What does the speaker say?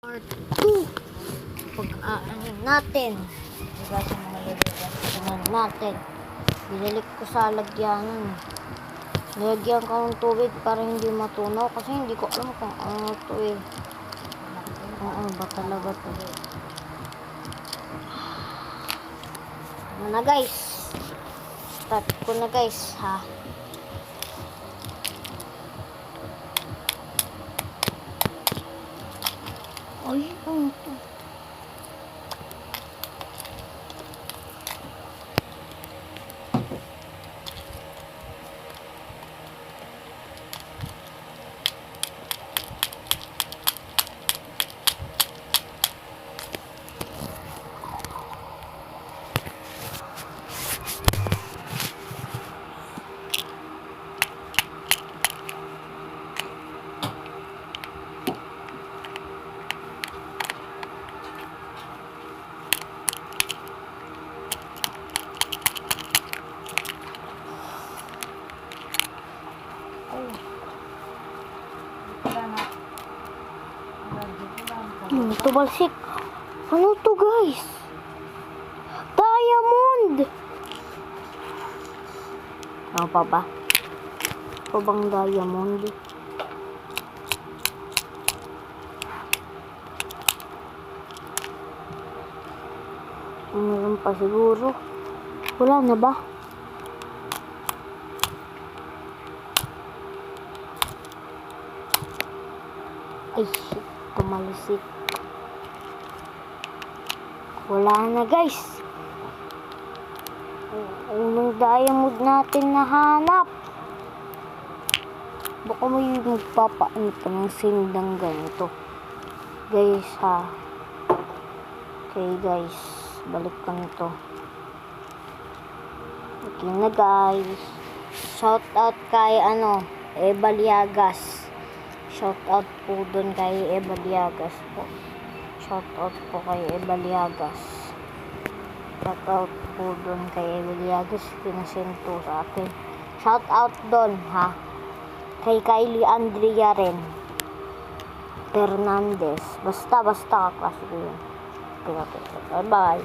Part 2 pag-aanin natin, diba, sa mga lalagyan natin. Binalik ko sa lagyanan, nilagyan ko ng tubig para hindi matunaw kasi hindi ko alam kung ano to eh. Oo ba talaga to? Ano na guys, start ko na guys ha. Ay, ano to? Ito balsik. Ano to guys? Diamond! Ano pa ba? Ito bang diamond? Meron pa siguro. Wala na ba? Ay, shit. Tumalisik. Wala na guys. Unang diamond natin nahanap. Baka may magpapaano pa ng sindang ganito. Guys ha. Okay guys. Balik ko nito. Okay na guys. Shout out kay Eva Liagas. Shout out po dun kay Eva Liagas po. Shout out po kay Eva Liagas. Shout out po dun kay Eva Liagas. Pinasend to sa akin. Shout out dun ha. Kay Kylie Andrea rin. Fernandez. Basta kaklase ko yun. Bye bye.